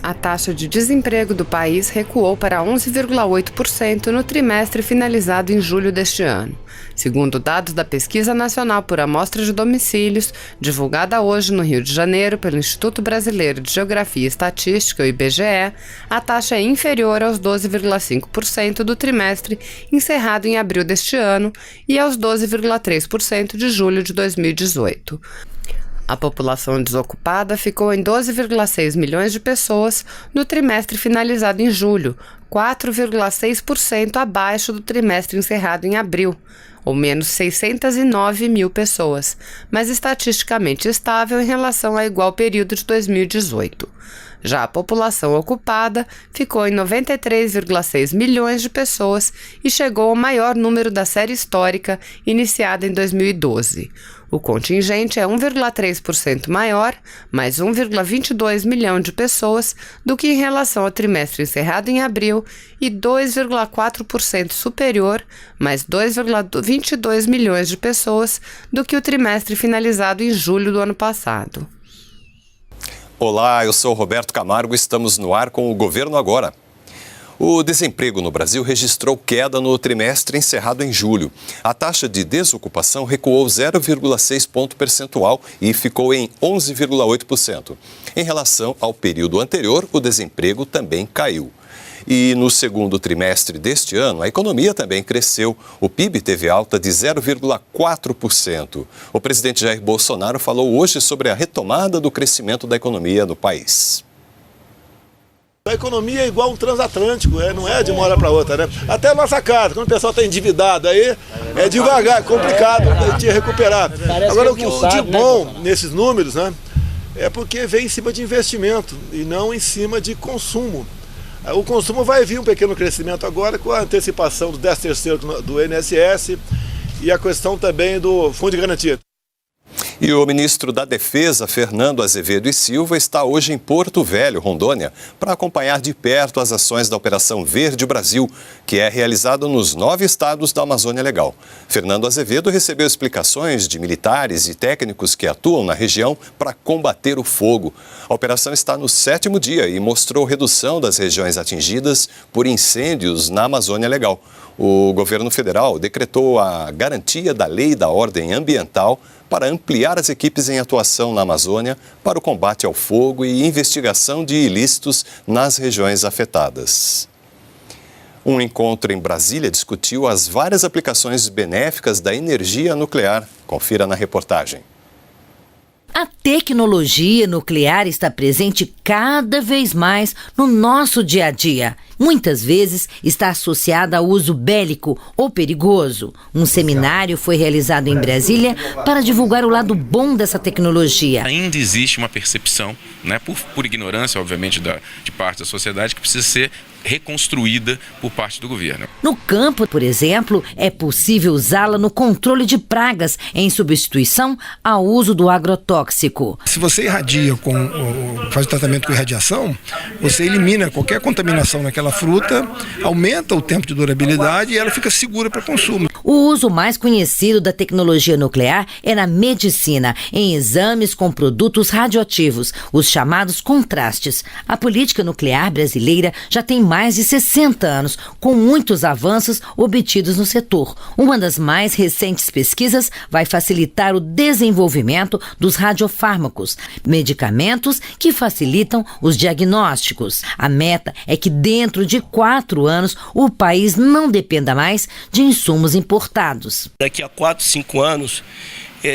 A taxa de desemprego do país recuou para 11,8% no trimestre finalizado em julho deste ano. Segundo dados da Pesquisa Nacional por Amostra de Domicílios, divulgada hoje no Rio de Janeiro pelo Instituto Brasileiro de Geografia e Estatística, o IBGE, a taxa é inferior aos 12,5% do trimestre encerrado em abril deste ano e aos 12,3% de julho de 2018. A população desocupada ficou em 12,6 milhões de pessoas no trimestre finalizado em julho, 4,6% abaixo do trimestre encerrado em abril, ou menos 609 mil pessoas, mas estatisticamente estável em relação ao igual período de 2018. Já a população ocupada ficou em 93,6 milhões de pessoas e chegou ao maior número da série histórica, iniciada em 2012. O contingente é 1,3% maior, mais 1,22 milhão de pessoas, do que em relação ao trimestre encerrado em abril e 2,4% superior, mais 2,22 milhões de pessoas, do que o trimestre finalizado em julho do ano passado. Olá, eu sou Roberto Camargo e estamos no ar com o Governo Agora. O desemprego no Brasil registrou queda no trimestre encerrado em julho. A taxa de desocupação recuou 0,6 ponto percentual e ficou em 11,8%. Em relação ao período anterior, o desemprego também caiu. E no segundo trimestre deste ano, a economia também cresceu. O PIB teve alta de 0,4%. O presidente Jair Bolsonaro falou hoje sobre a retomada do crescimento da economia no país. A economia é igual um transatlântico, não é de uma hora para outra, né? Até a nossa casa, quando o pessoal está endividado aí, é devagar, é complicado de recuperar. Agora, o que de bom nesses números, né, é porque vem em cima de investimento e não em cima de consumo. O consumo vai vir um pequeno crescimento agora com a antecipação do 13º do INSS e a questão também do Fundo de Garantia. E o ministro da Defesa, Fernando Azevedo e Silva, está hoje em Porto Velho, Rondônia, para acompanhar de perto as ações da Operação Verde Brasil, que é realizada nos 9 estados da Amazônia Legal. Fernando Azevedo recebeu explicações de militares e técnicos que atuam na região para combater o fogo. A operação está no 7º dia e mostrou redução das regiões atingidas por incêndios na Amazônia Legal. O governo federal decretou a garantia da lei e da ordem ambiental para ampliar as equipes em atuação na Amazônia para o combate ao fogo e investigação de ilícitos nas regiões afetadas. Um encontro em Brasília discutiu as várias aplicações benéficas da energia nuclear. Confira na reportagem. A tecnologia nuclear está presente cada vez mais no nosso dia a dia. Muitas vezes está associada ao uso bélico ou perigoso. Um seminário foi realizado em Brasília para divulgar o lado bom dessa tecnologia. Ainda existe uma percepção, né, por ignorância, obviamente, de parte da sociedade, que precisa ser reconstruída por parte do governo. No campo, por exemplo, é possível usá-la no controle de pragas em substituição ao uso do agrotóxico. Se você irradia faz o tratamento com irradiação, você elimina qualquer contaminação naquela fruta, aumenta o tempo de durabilidade e ela fica segura para consumo. O uso mais conhecido da tecnologia nuclear é na medicina, em exames com produtos radioativos, os chamados contrastes. A política nuclear brasileira já tem mais de 60 anos, com muitos avanços obtidos no setor. Uma das mais recentes pesquisas vai facilitar o desenvolvimento dos radiofármacos, medicamentos que facilitam os diagnósticos. A meta é que dentro de 4 anos o país não dependa mais de insumos importados. Daqui a 4, 5 anos,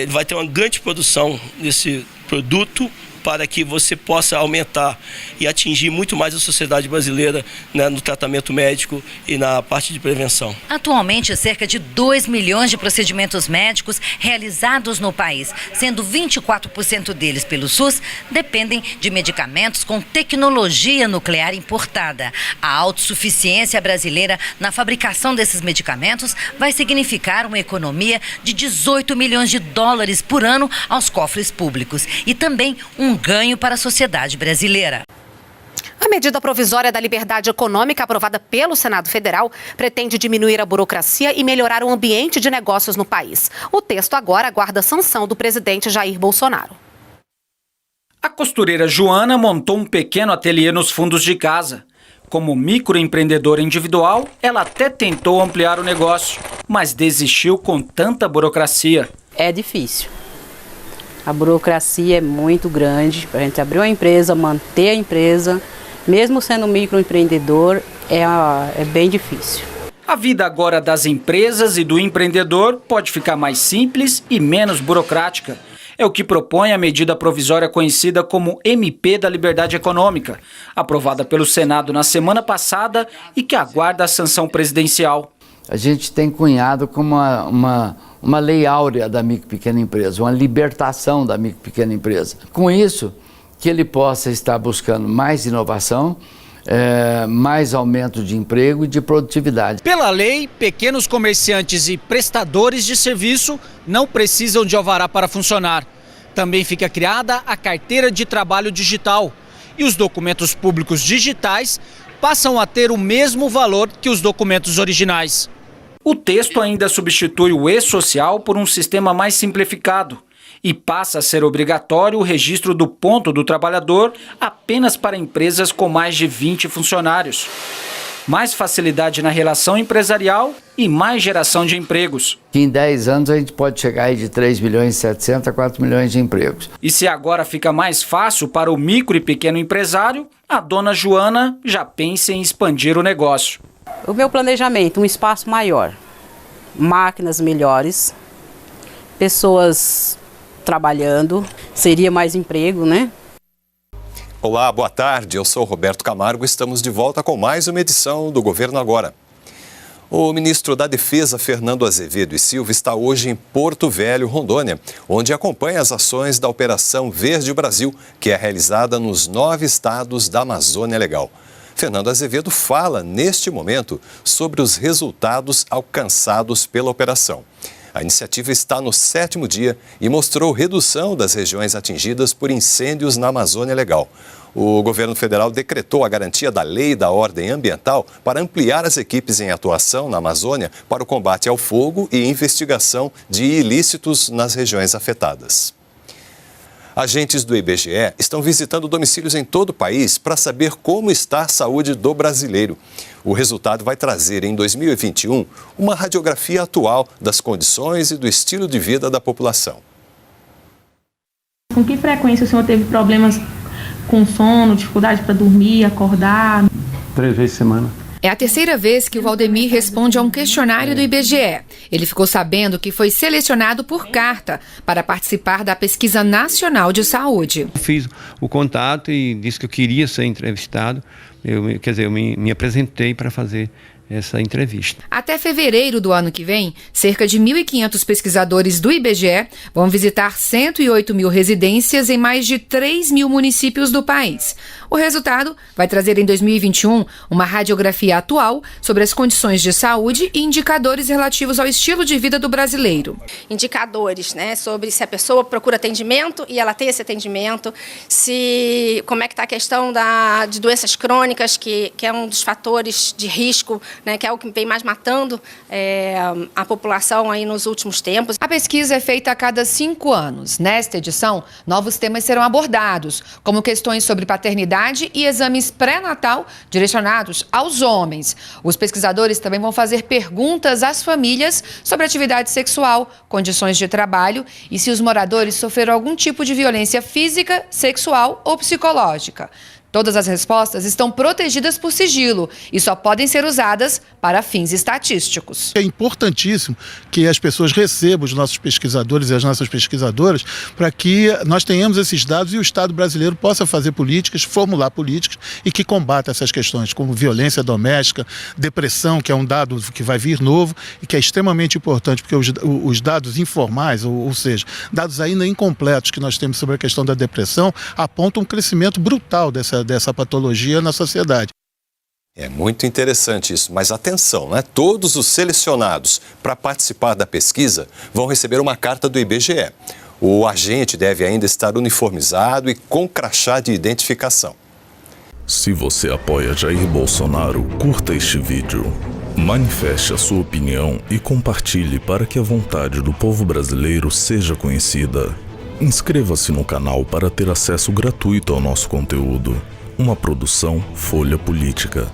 vai ter uma grande produção desse produto para que você possa aumentar e atingir muito mais a sociedade brasileira, né, no tratamento médico e na parte de prevenção. Atualmente, cerca de 2 milhões de procedimentos médicos realizados no país, sendo 24% deles pelo SUS, dependem de medicamentos com tecnologia nuclear importada. A autossuficiência brasileira na fabricação desses medicamentos vai significar uma economia de 18 milhões de dólares por ano aos cofres públicos e também um ganho para a sociedade brasileira. A medida provisória da liberdade econômica aprovada pelo Senado Federal pretende diminuir a burocracia e melhorar o ambiente de negócios no país. O texto agora aguarda a sanção do presidente Jair Bolsonaro. A costureira Joana montou um pequeno ateliê nos fundos de casa. Como microempreendedora individual, ela até tentou ampliar o negócio, mas desistiu com tanta burocracia. É difícil. A burocracia é muito grande. Para a gente abrir uma empresa, manter a empresa, mesmo sendo microempreendedor, é bem difícil. A vida agora das empresas e do empreendedor pode ficar mais simples e menos burocrática. É o que propõe a medida provisória conhecida como MP da Liberdade Econômica, aprovada pelo Senado na semana passada e que aguarda a sanção presidencial. A gente tem cunhado como uma lei áurea da micro e pequena empresa, uma libertação da micro e pequena empresa. Com isso, que ele possa estar buscando mais inovação, mais aumento de emprego e de produtividade. Pela lei, pequenos comerciantes e prestadores de serviço não precisam de alvará para funcionar. Também fica criada a carteira de trabalho digital e os documentos públicos digitais passam a ter o mesmo valor que os documentos originais. O texto ainda substitui o e-social por um sistema mais simplificado e passa a ser obrigatório o registro do ponto do trabalhador apenas para empresas com mais de 20 funcionários. Mais facilidade na relação empresarial e mais geração de empregos. Em 10 anos a gente pode chegar aí de 3 milhões e 700 a 4 milhões de empregos. E se agora fica mais fácil para o micro e pequeno empresário, a dona Joana já pensa em expandir o negócio. O meu planejamento, um espaço maior, máquinas melhores, pessoas trabalhando, seria mais emprego, né? Olá, boa tarde. Eu sou Roberto Camargo. Estamos de volta com mais uma edição do Governo Agora. O ministro da Defesa, Fernando Azevedo e Silva, está hoje em Porto Velho, Rondônia, onde acompanha as ações da Operação Verde Brasil, que é realizada nos 9 estados da Amazônia Legal. Fernando Azevedo fala, neste momento, sobre os resultados alcançados pela operação. A iniciativa está no 7º dia e mostrou redução das regiões atingidas por incêndios na Amazônia Legal. O governo federal decretou a garantia da lei e da ordem ambiental para ampliar as equipes em atuação na Amazônia para o combate ao fogo e investigação de ilícitos nas regiões afetadas. Agentes do IBGE estão visitando domicílios em todo o país para saber como está a saúde do brasileiro. O resultado vai trazer, em 2021, uma radiografia atual das condições e do estilo de vida da população. Com que frequência o senhor teve problemas com sono, dificuldade para dormir, acordar? 3 vezes por semana. É a terceira vez que o Valdemir responde a um questionário do IBGE. Ele ficou sabendo que foi selecionado por carta para participar da Pesquisa Nacional de Saúde. Eu fiz o contato e disse que eu queria ser entrevistado. Eu me apresentei para fazer essa entrevista. Até fevereiro do ano que vem, cerca de 1.500 pesquisadores do IBGE vão visitar 108 mil residências em mais de 3 mil municípios do país. O resultado vai trazer em 2021 uma radiografia atual sobre as condições de saúde e indicadores relativos ao estilo de vida do brasileiro. Indicadores, né, sobre se a pessoa procura atendimento e ela tem esse atendimento, como é que está a questão de doenças crônicas, que é um dos fatores de risco, né, que é o que vem mais matando a população aí nos últimos tempos. A pesquisa é feita a cada 5 anos. Nesta edição, novos temas serão abordados, como questões sobre paternidade e exames pré-natal direcionados aos homens. Os pesquisadores também vão fazer perguntas às famílias sobre atividade sexual, condições de trabalho e se os moradores sofreram algum tipo de violência física, sexual ou psicológica. Todas as respostas estão protegidas por sigilo e só podem ser usadas para fins estatísticos. É importantíssimo que as pessoas recebam os nossos pesquisadores e as nossas pesquisadoras para que nós tenhamos esses dados e o Estado brasileiro possa fazer políticas, formular políticas e que combata essas questões, como violência doméstica, depressão, que é um dado que vai vir novo e que é extremamente importante, porque os dados informais, ou seja, dados ainda incompletos que nós temos sobre a questão da depressão, apontam um crescimento brutal dessa patologia na sociedade. É muito interessante isso, mas atenção, né? Todos os selecionados para participar da pesquisa vão receber uma carta do IBGE. O agente deve ainda estar uniformizado e com crachá de identificação. Se você apoia Jair Bolsonaro, curta este vídeo. Manifeste a sua opinião e compartilhe para que a vontade do povo brasileiro seja conhecida. Inscreva-se no canal para ter acesso gratuito ao nosso conteúdo. Uma produção Folha Política.